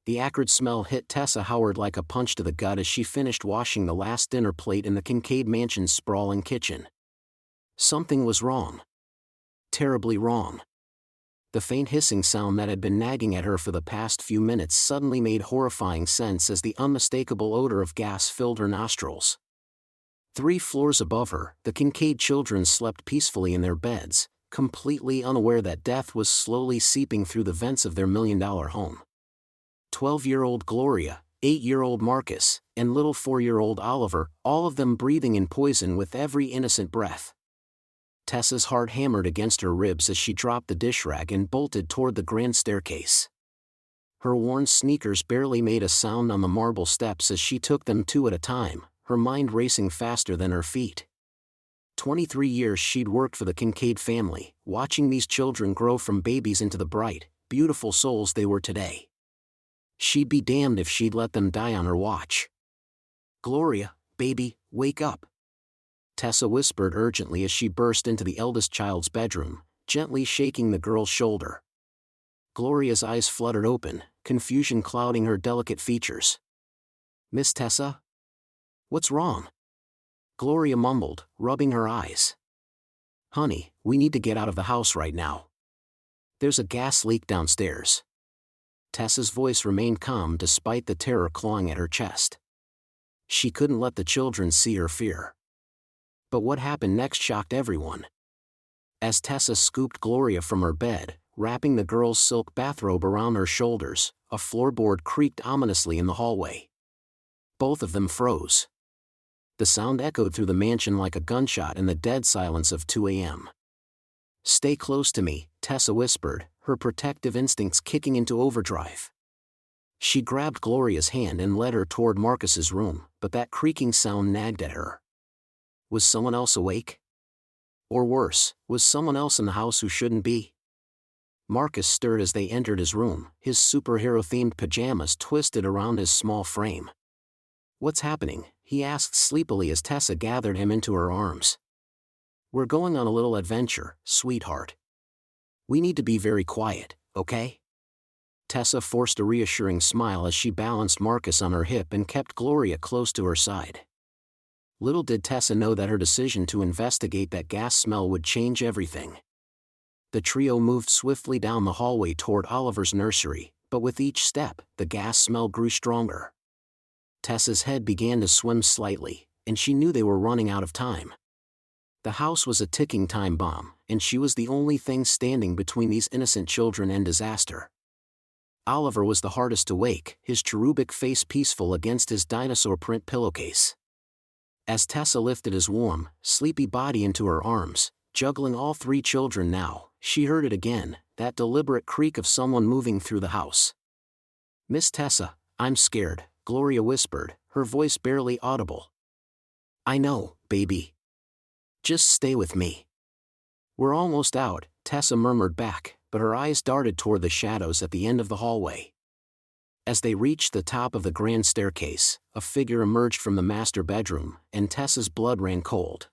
The acrid smell hit Tessa Howard like a punch to the gut as she finished washing the last dinner plate in the Kincaid mansion's sprawling kitchen. Something was wrong. Terribly wrong. The faint hissing sound that had been nagging at her for the past few minutes suddenly made horrifying sense as the unmistakable odor of gas filled her nostrils. 3 floors above her, the Kincaid children slept peacefully in their beds, completely unaware that death was slowly seeping through the vents of their $1 million home. 12-year-old Gloria, 8-year-old Marcus, and little 4-year-old Oliver, all of them breathing in poison with every innocent breath. Tessa's heart hammered against her ribs as she dropped the dish rag and bolted toward the grand staircase. Her worn sneakers barely made a sound on the marble steps as she took them 2 at a time, her mind racing faster than her feet. 23 years she'd worked for the Kincaid family, watching these children grow from babies into the bright, beautiful souls they were today. She'd be damned if she'd let them die on her watch. "Gloria, baby, wake up," Tessa whispered urgently as she burst into the eldest child's bedroom, gently shaking the girl's shoulder. Gloria's eyes fluttered open, confusion clouding her delicate features. "Miss Tessa? What's wrong?" Gloria mumbled, rubbing her eyes. "Honey, we need to get out of the house right now. There's a gas leak downstairs." Tessa's voice remained calm despite the terror clawing at her chest. She couldn't let the children see her fear. But what happened next shocked everyone. As Tessa scooped Gloria from her bed, wrapping the girl's silk bathrobe around her shoulders, a floorboard creaked ominously in the hallway. Both of them froze. The sound echoed through the mansion like a gunshot in the dead silence of 2 a.m. "Stay close to me," Tessa whispered, her protective instincts kicking into overdrive. She grabbed Gloria's hand and led her toward Marcus's room, but that creaking sound nagged at her. Was someone else awake? Or worse, was someone else in the house who shouldn't be? Marcus stirred as they entered his room, his superhero-themed pajamas twisted around his small frame. "What's happening?" he asked sleepily as Tessa gathered him into her arms. "We're going on a little adventure, sweetheart. We need to be very quiet, okay?" Tessa forced a reassuring smile as she balanced Marcus on her hip and kept Gloria close to her side. Little did Tessa know that her decision to investigate that gas smell would change everything. The trio moved swiftly down the hallway toward Oliver's nursery, but with each step, the gas smell grew stronger. Tessa's head began to swim slightly, and she knew they were running out of time. The house was a ticking time bomb, and she was the only thing standing between these innocent children and disaster. Oliver was the hardest to wake, his cherubic face peaceful against his dinosaur print pillowcase. As Tessa lifted his warm, sleepy body into her arms, juggling all 3 children now, she heard it again, that deliberate creak of someone moving through the house. "Miss Tessa, I'm scared," Gloria whispered, her voice barely audible. "I know, baby. Just stay with me." "We're almost out," Tessa murmured back, but her eyes darted toward the shadows at the end of the hallway. As they reached the top of the grand staircase, a figure emerged from the master bedroom, and Tessa's blood ran cold.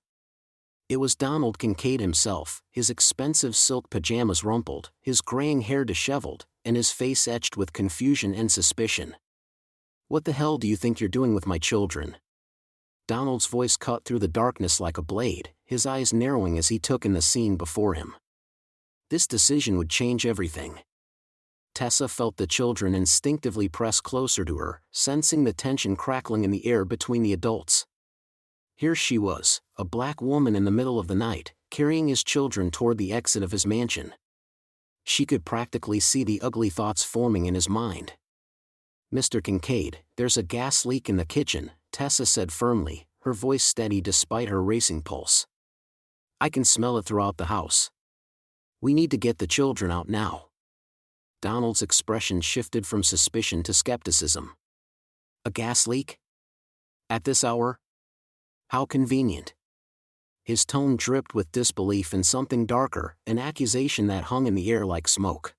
It was Donald Kincaid himself, his expensive silk pajamas rumpled, his graying hair disheveled, and his face etched with confusion and suspicion. "What the hell do you think you're doing with my children?" Donald's voice cut through the darkness like a blade, his eyes narrowing as he took in the scene before him. This decision would change everything. Tessa felt the children instinctively press closer to her, sensing the tension crackling in the air between the adults. Here she was, a black woman in the middle of the night, carrying his children toward the exit of his mansion. She could practically see the ugly thoughts forming in his mind. "Mr. Kincaid, there's a gas leak in the kitchen," Tessa said firmly, her voice steady despite her racing pulse. "I can smell it throughout the house. We need to get the children out now." Donald's expression shifted from suspicion to skepticism. "A gas leak? At this hour? How convenient." His tone dripped with disbelief and something darker, an accusation that hung in the air like smoke.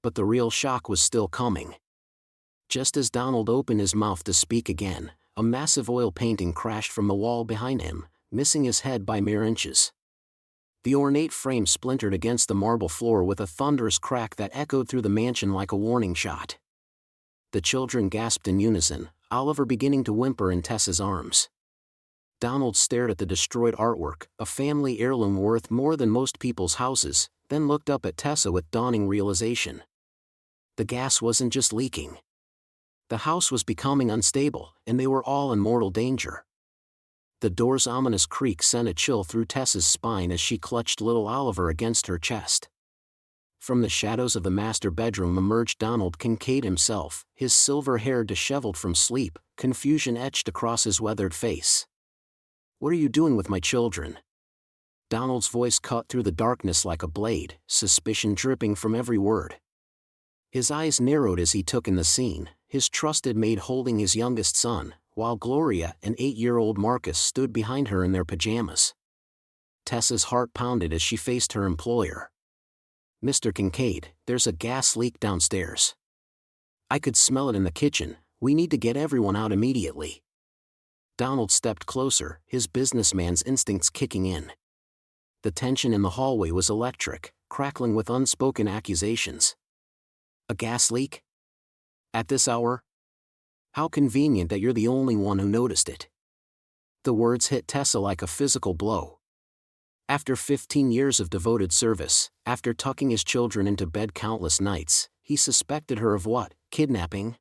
But the real shock was still coming. Just as Donald opened his mouth to speak again, a massive oil painting crashed from the wall behind him, missing his head by mere inches. The ornate frame splintered against the marble floor with a thunderous crack that echoed through the mansion like a warning shot. The children gasped in unison, Oliver beginning to whimper in Tessa's arms. Donald stared at the destroyed artwork, a family heirloom worth more than most people's houses, then looked up at Tessa with dawning realization. The gas wasn't just leaking. The house was becoming unstable, and they were all in mortal danger. The door's ominous creak sent a chill through Tessa's spine as she clutched little Oliver against her chest. From the shadows of the master bedroom emerged Donald Kincaid himself, his silver hair disheveled from sleep, confusion etched across his weathered face. "What are you doing with my children?" Donald's voice cut through the darkness like a blade, suspicion dripping from every word. His eyes narrowed as he took in the scene, his trusted maid holding his youngest son, while Gloria and 8-year-old Marcus stood behind her in their pajamas. Tessa's heart pounded as she faced her employer. "Mr. Kincaid, there's a gas leak downstairs. I could smell it in the kitchen. We need to get everyone out immediately." Donald stepped closer, his businessman's instincts kicking in. The tension in the hallway was electric, crackling with unspoken accusations. "A gas leak? At this hour? How convenient that you're the only one who noticed it." The words hit Tessa like a physical blow. After 15 years of devoted service, after tucking his children into bed countless nights, he suspected her of what? Kidnapping?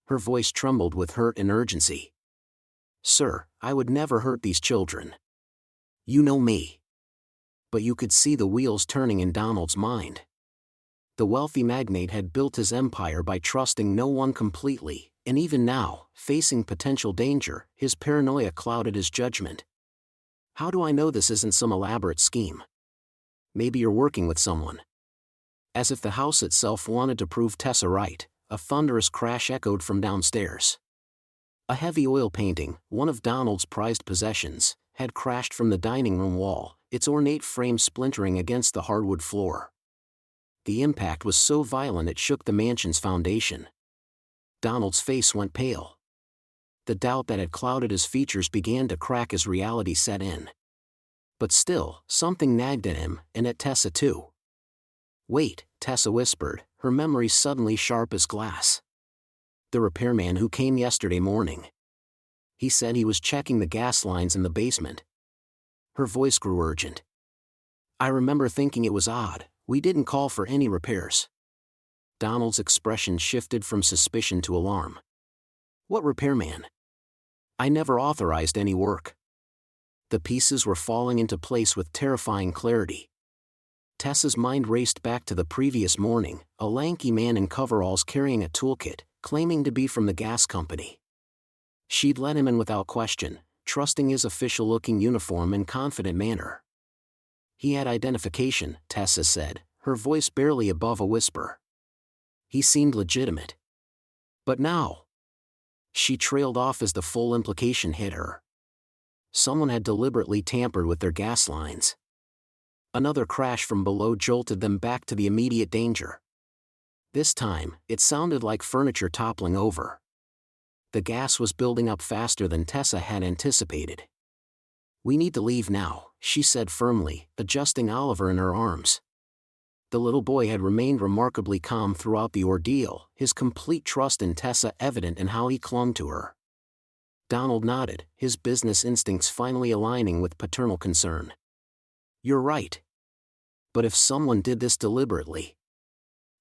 Her voice trembled with hurt and urgency. "Sir, I would never hurt these children. You know me." But you could see the wheels turning in Donald's mind. The wealthy magnate had built his empire by trusting no one completely, and even now, facing potential danger, his paranoia clouded his judgment. "How do I know this isn't some elaborate scheme? Maybe you're working with someone." As if the house itself wanted to prove Tessa right, a thunderous crash echoed from downstairs. A heavy oil painting, one of Donald's prized possessions, had crashed from the dining room wall, its ornate frame splintering against the hardwood floor. The impact was so violent it shook the mansion's foundation. Donald's face went pale. The doubt that had clouded his features began to crack as reality set in. But still, something nagged at him, and at Tessa too. "Wait," Tessa whispered, her memory suddenly sharp as glass. "The repairman who came yesterday morning. He said he was checking the gas lines in the basement." Her voice grew urgent. "I remember thinking it was odd, we didn't call for any repairs." Donald's expression shifted from suspicion to alarm. "What repairman? I never authorized any work." The pieces were falling into place with terrifying clarity. Tessa's mind raced back to the previous morning, a lanky man in coveralls carrying a toolkit, claiming to be from the gas company. She'd let him in without question, trusting his official-looking uniform and confident manner. He had identification, Tessa said, her voice barely above a whisper. He seemed legitimate. But now... She trailed off as the full implication hit her. Someone had deliberately tampered with their gas lines. Another crash from below jolted them back to the immediate danger. This time, it sounded like furniture toppling over. The gas was building up faster than Tessa had anticipated. "We need to leave now," she said firmly, adjusting Oliver in her arms. The little boy had remained remarkably calm throughout the ordeal, his complete trust in Tessa evident in how he clung to her. Donald nodded, his business instincts finally aligning with paternal concern. "You're right. But if someone did this deliberately..."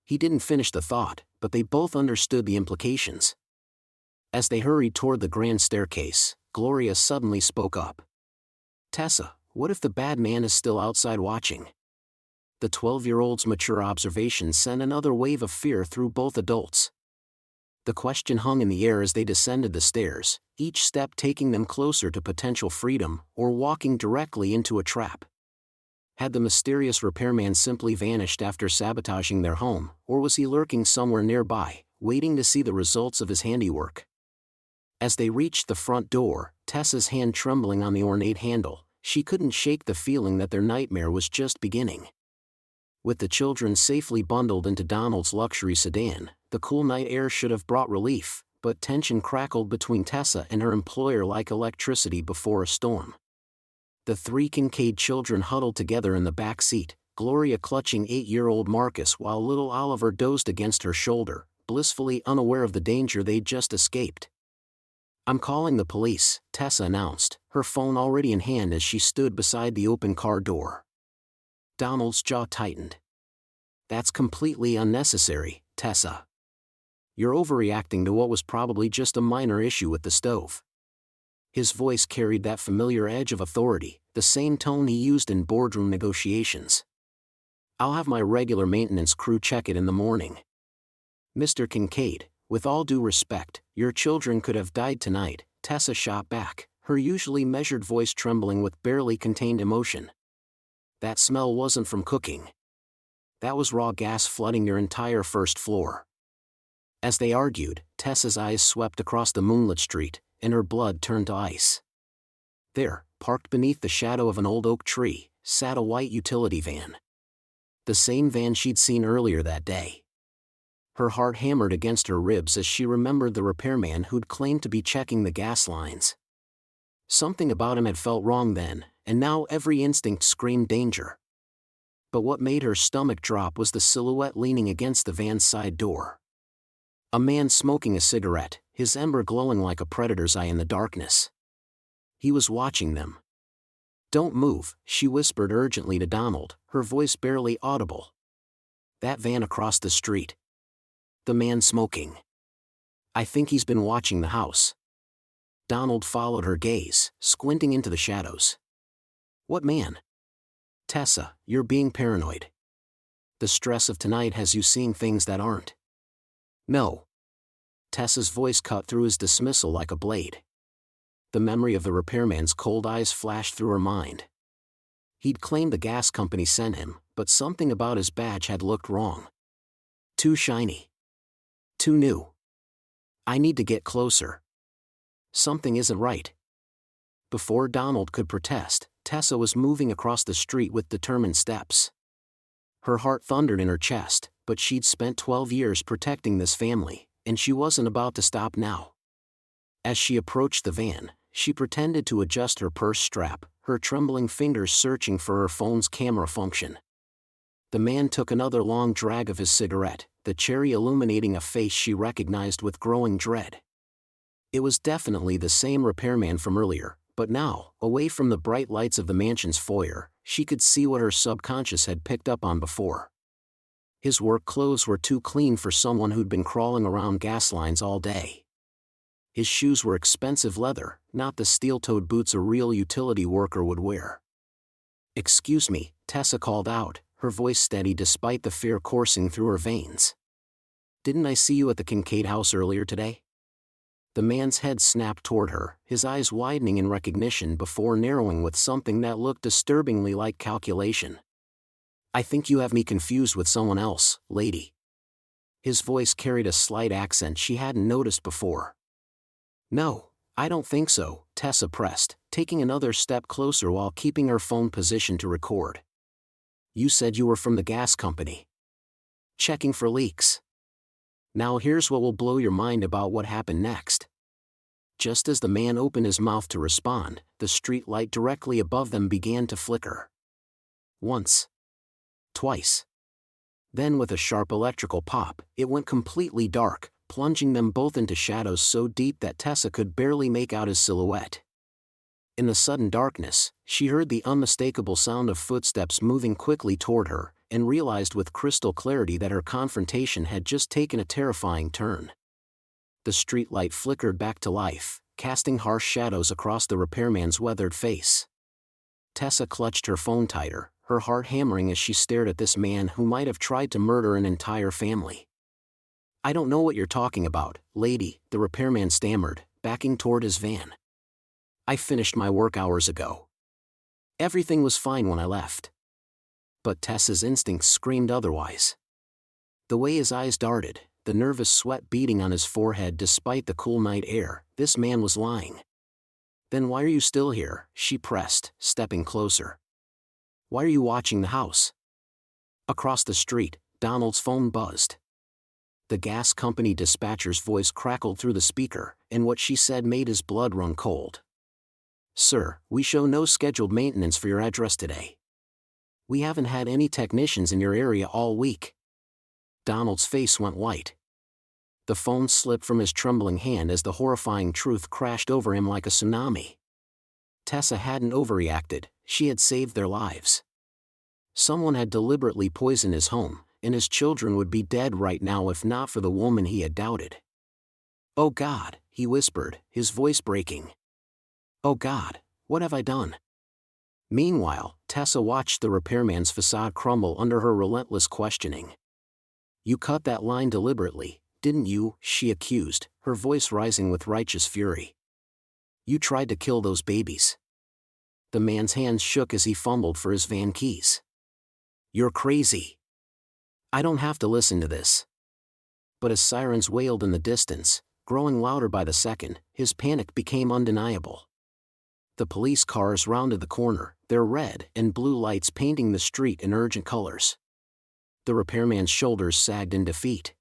He didn't finish the thought, but they both understood the implications. As they hurried toward the grand staircase, Gloria suddenly spoke up. "Tessa, what if the bad man is still outside watching?" The 12-year-old's mature observation sent another wave of fear through both adults. The question hung in the air as they descended the stairs, each step taking them closer to potential freedom, or walking directly into a trap. Had the mysterious repairman simply vanished after sabotaging their home, or was he lurking somewhere nearby, waiting to see the results of his handiwork? As they reached the front door, Tessa's hand trembling on the ornate handle, she couldn't shake the feeling that their nightmare was just beginning. With the children safely bundled into Donald's luxury sedan, the cool night air should have brought relief, but tension crackled between Tessa and her employer like electricity before a storm. The 3 Kincaid children huddled together in the back seat, Gloria clutching 8-year-old Marcus while little Oliver dozed against her shoulder, blissfully unaware of the danger they'd just escaped. "I'm calling the police," Tessa announced, her phone already in hand as she stood beside the open car door. Donald's jaw tightened. "That's completely unnecessary, Tessa. You're overreacting to what was probably just a minor issue with the stove." His voice carried that familiar edge of authority, the same tone he used in boardroom negotiations. "I'll have my regular maintenance crew check it in the morning." "Mr. Kincaid, with all due respect, your children could have died tonight," Tessa shot back, her usually measured voice trembling with barely contained emotion. "That smell wasn't from cooking. That was raw gas flooding your entire first floor." As they argued, Tessa's eyes swept across the moonlit street, and her blood turned to ice. There, parked beneath the shadow of an old oak tree, sat a white utility van. The same van she'd seen earlier that day. Her heart hammered against her ribs as she remembered the repairman who'd claimed to be checking the gas lines. Something about him had felt wrong then, and now every instinct screamed danger. But what made her stomach drop was the silhouette leaning against the van's side door. A man smoking a cigarette, his ember glowing like a predator's eye in the darkness. He was watching them. "Don't move," she whispered urgently to Donald, her voice barely audible. "That van across the street. The man smoking. I think he's been watching the house." Donald followed her gaze, squinting into the shadows. "What man?" "Tessa, you're being paranoid. The stress of tonight has you seeing things that aren't." "No." Tessa's voice cut through his dismissal like a blade. The memory of the repairman's cold eyes flashed through her mind. He'd claimed the gas company sent him, but something about his badge had looked wrong. Too shiny. Too new. "I need to get closer. Something isn't right." Before Donald could protest, Tessa was moving across the street with determined steps. Her heart thundered in her chest, but she'd spent 12 years protecting this family, and she wasn't about to stop now. As she approached the van, she pretended to adjust her purse strap, her trembling fingers searching for her phone's camera function. The man took another long drag of his cigarette, the cherry illuminating a face she recognized with growing dread. It was definitely the same repairman from earlier, but now, away from the bright lights of the mansion's foyer, she could see what her subconscious had picked up on before. His work clothes were too clean for someone who'd been crawling around gas lines all day. His shoes were expensive leather, not the steel-toed boots a real utility worker would wear. "Excuse me," Tessa called out, her voice steady despite the fear coursing through her veins. "Didn't I see you at the Kincaid house earlier today?" The man's head snapped toward her, his eyes widening in recognition before narrowing with something that looked disturbingly like calculation. "I think you have me confused with someone else, lady." His voice carried a slight accent she hadn't noticed before. "No, I don't think so," Tessa pressed, taking another step closer while keeping her phone positioned to record. "You said you were from the gas company. Checking for leaks. Now here's what will blow your mind about what happened next." Just as the man opened his mouth to respond, the street light directly above them began to flicker. Once. Twice. Then with a sharp electrical pop, it went completely dark, plunging them both into shadows so deep that Tessa could barely make out his silhouette. In the sudden darkness, she heard the unmistakable sound of footsteps moving quickly toward her, and realized with crystal clarity that her confrontation had just taken a terrifying turn. The streetlight flickered back to life, casting harsh shadows across the repairman's weathered face. Tessa clutched her phone tighter, her heart hammering as she stared at this man who might have tried to murder an entire family. "I don't know what you're talking about, lady," the repairman stammered, backing toward his van. "I finished my work hours ago. Everything was fine when I left." But Tessa's instincts screamed otherwise. The way his eyes darted, the nervous sweat beading on his forehead despite the cool night air, this man was lying. "Then why are you still here?" she pressed, stepping closer. "Why are you watching the house?" Across the street, Donald's phone buzzed. The gas company dispatcher's voice crackled through the speaker, and what she said made his blood run cold. "Sir, we show no scheduled maintenance for your address today. We haven't had any technicians in your area all week." Donald's face went white. The phone slipped from his trembling hand as the horrifying truth crashed over him like a tsunami. Tessa hadn't overreacted, she had saved their lives. Someone had deliberately poisoned his home, and his children would be dead right now if not for the woman he had doubted. "Oh God," he whispered, his voice breaking. "Oh God, what have I done?" Meanwhile, Tessa watched the repairman's facade crumble under her relentless questioning. "You cut that line deliberately, didn't you?" she accused, her voice rising with righteous fury. "You tried to kill those babies." The man's hands shook as he fumbled for his van keys. "You're crazy. I don't have to listen to this." But as sirens wailed in the distance, growing louder by the second, his panic became undeniable. The police cars rounded the corner, their red and blue lights painting the street in urgent colors. The repairman's shoulders sagged in defeat.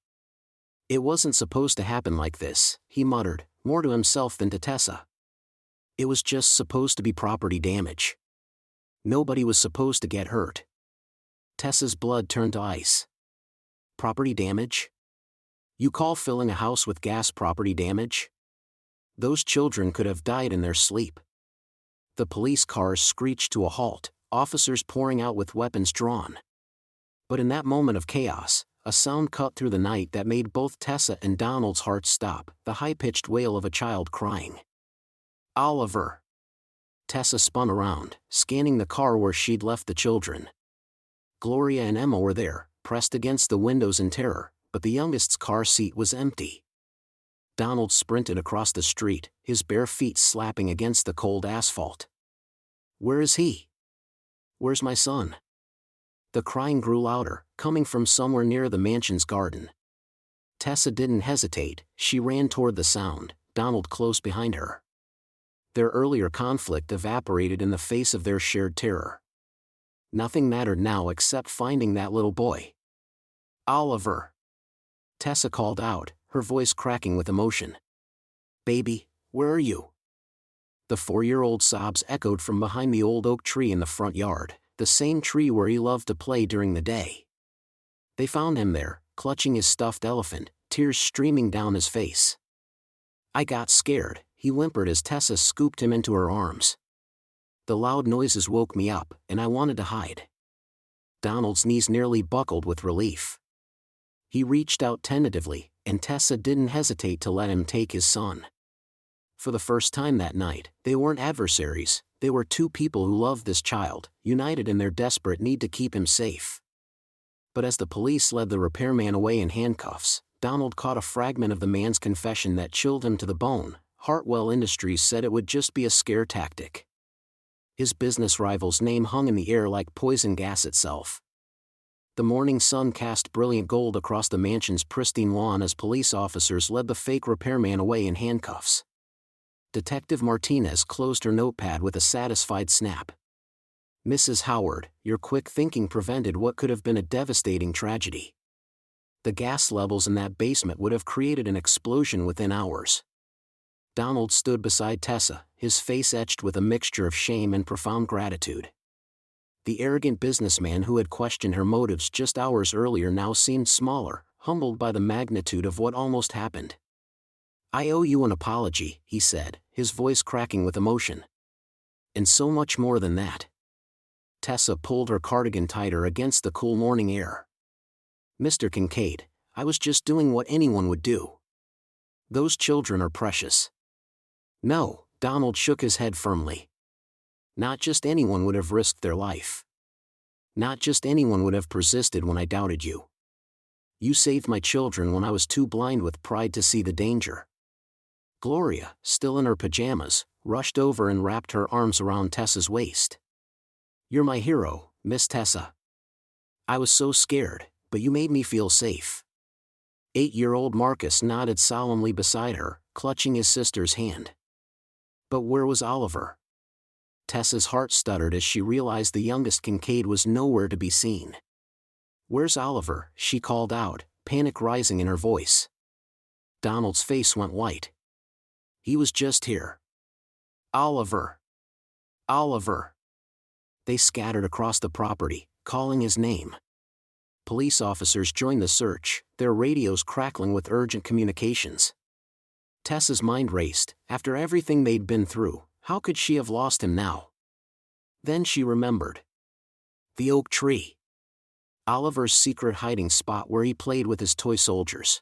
"It wasn't supposed to happen like this," he muttered, more to himself than to Tessa. "It was just supposed to be property damage. Nobody was supposed to get hurt." Tessa's blood turned to ice. "Property damage? You call filling a house with gas property damage? Those children could have died in their sleep." The police cars screeched to a halt, officers pouring out with weapons drawn. But in that moment of chaos, a sound cut through the night that made both Tessa and Donald's hearts stop, the high-pitched wail of a child crying. "Oliver!" Tessa spun around, scanning the car where she'd left the children. Gloria and Emma were there, pressed against the windows in terror, but the youngest's car seat was empty. Donald sprinted across the street, his bare feet slapping against the cold asphalt. "Where is he? Where's my son?" The crying grew louder, coming from somewhere near the mansion's garden. Tessa didn't hesitate, she ran toward the sound, Donald close behind her. Their earlier conflict evaporated in the face of their shared terror. Nothing mattered now except finding that little boy. "Oliver!" Tessa called out, her voice cracking with emotion. "Baby, where are you?" The 4-year-old sobs echoed from behind the old oak tree in the front yard, the same tree where he loved to play during the day. They found him there, clutching his stuffed elephant, tears streaming down his face. "I got scared," he whimpered as Tessa scooped him into her arms. "The loud noises woke me up, and I wanted to hide." Donald's knees nearly buckled with relief. He reached out tentatively, and Tessa didn't hesitate to let him take his son. For the first time that night, they weren't adversaries, they were two people who loved this child, united in their desperate need to keep him safe. But as the police led the repairman away in handcuffs, Donald caught a fragment of the man's confession that chilled him to the bone. Hartwell Industries said it would just be a scare tactic. His business rival's name hung in the air like poison gas itself. The morning sun cast brilliant gold across the mansion's pristine lawn as police officers led the fake repairman away in handcuffs. Detective Martinez closed her notepad with a satisfied snap. "Mrs. Howard, your quick thinking prevented what could have been a devastating tragedy. The gas levels in that basement would have created an explosion within hours." Donald stood beside Tessa, his face etched with a mixture of shame and profound gratitude. The arrogant businessman who had questioned her motives just hours earlier now seemed smaller, humbled by the magnitude of what almost happened. "I owe you an apology," he said, his voice cracking with emotion. "And so much more than that." Tessa pulled her cardigan tighter against the cool morning air. "Mr. Kincaid, I was just doing what anyone would do. Those children are precious." "No," Donald shook his head firmly. "Not just anyone would have risked their life. Not just anyone would have persisted when I doubted you. You saved my children when I was too blind with pride to see the danger." Gloria, still in her pajamas, rushed over and wrapped her arms around Tessa's waist. "You're my hero, Miss Tessa. I was so scared, but you made me feel safe." 8-year-old Marcus nodded solemnly beside her, clutching his sister's hand. But where was Oliver? Tessa's heart stuttered as she realized the youngest Kincaid was nowhere to be seen. "Where's Oliver?" she called out, panic rising in her voice. Donald's face went white. "He was just here." "Oliver! Oliver!" They scattered across the property, calling his name. police officers joined the search, their radios crackling with urgent communications. Tessa's mind raced. After everything they'd been through, how could she have lost him now? Then she remembered. The oak tree. Oliver's secret hiding spot where he played with his toy soldiers.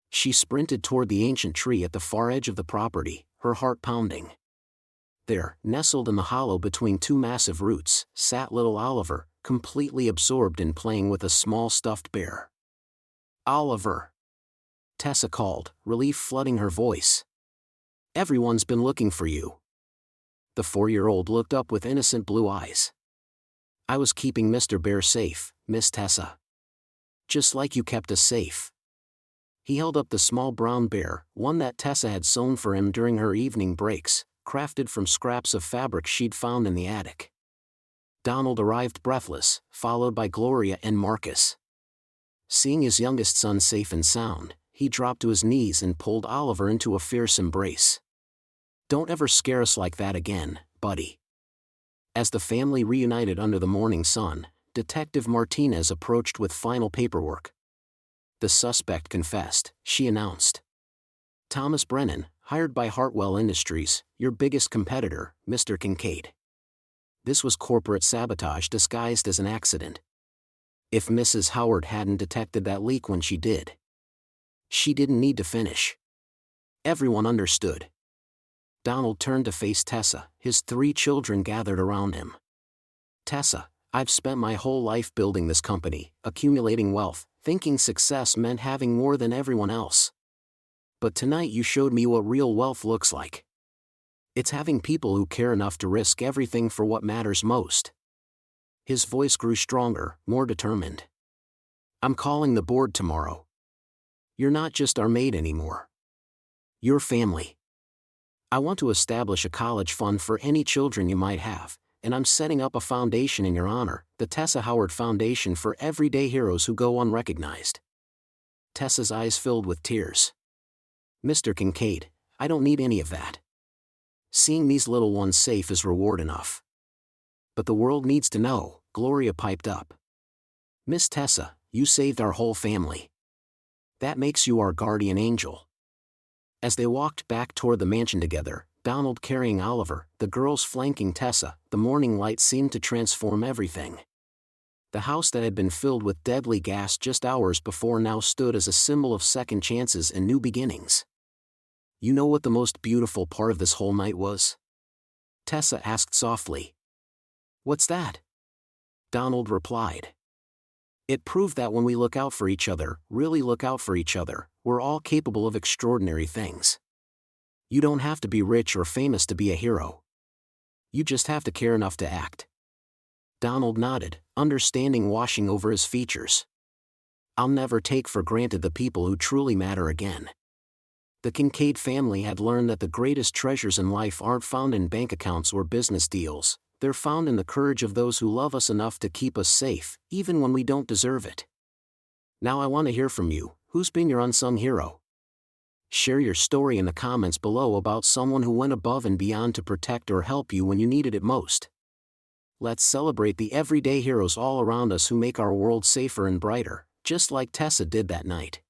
She sprinted toward the ancient tree at the far edge of the property, her heart pounding. There, nestled in the hollow between two massive roots, sat little Oliver, completely absorbed in playing with a small stuffed bear. "Oliver!" Tessa called, relief flooding her voice. "Everyone's been looking for you." The 4-year-old looked up with innocent blue eyes. "I was keeping Mr. Bear safe, Miss Tessa. Just like you kept us safe." He held up the small brown bear, one that Tessa had sewn for him during her evening breaks, crafted from scraps of fabric she'd found in the attic. Donald arrived breathless, followed by Gloria and Marcus. Seeing his youngest son safe and sound, he dropped to his knees and pulled Oliver into a fierce embrace. "Don't ever scare us like that again, buddy." As the family reunited under the morning sun, Detective Martinez approached with final paperwork. "The suspect confessed," she announced. "Thomas Brennan, hired by Hartwell Industries, your biggest competitor, Mr. Kincaid. This was corporate sabotage disguised as an accident. If Mrs. Howard hadn't detected that leak when she did. She didn't need to finish." Everyone understood. Donald turned to face Tessa, his 3 children gathered around him. "Tessa, I've spent my whole life building this company, accumulating wealth, thinking success meant having more than everyone else. But tonight you showed me what real wealth looks like. It's having people who care enough to risk everything for what matters most." His voice grew stronger, more determined. "I'm calling the board tomorrow. You're not just our maid anymore. You're family. I want to establish a college fund for any children you might have, and I'm setting up a foundation in your honor, the Tessa Howard Foundation for everyday heroes who go unrecognized." Tessa's eyes filled with tears. "Mr. Kincaid, I don't need any of that. Seeing these little ones safe is reward enough." "But the world needs to know," Gloria piped up. "Miss Tessa, you saved our whole family. That makes you our guardian angel." As they walked back toward the mansion together, Donald carrying Oliver, the girls flanking Tessa, the morning light seemed to transform everything. The house that had been filled with deadly gas just hours before now stood as a symbol of second chances and new beginnings. "You know what the most beautiful part of this whole night was?" Tessa asked softly. "What's that?" Donald replied. "It proved that when we look out for each other, really look out for each other, we're all capable of extraordinary things. You don't have to be rich or famous to be a hero. You just have to care enough to act." Donald nodded, understanding washing over his features. "I'll never take for granted the people who truly matter again." The Kincaid family had learned that the greatest treasures in life aren't found in bank accounts or business deals, they're found in the courage of those who love us enough to keep us safe, even when we don't deserve it. Now I want to hear from you. Who's been your unsung hero? Share your story in the comments below about someone who went above and beyond to protect or help you when you needed it most. Let's celebrate the everyday heroes all around us who make our world safer and brighter, just like Tessa did that night.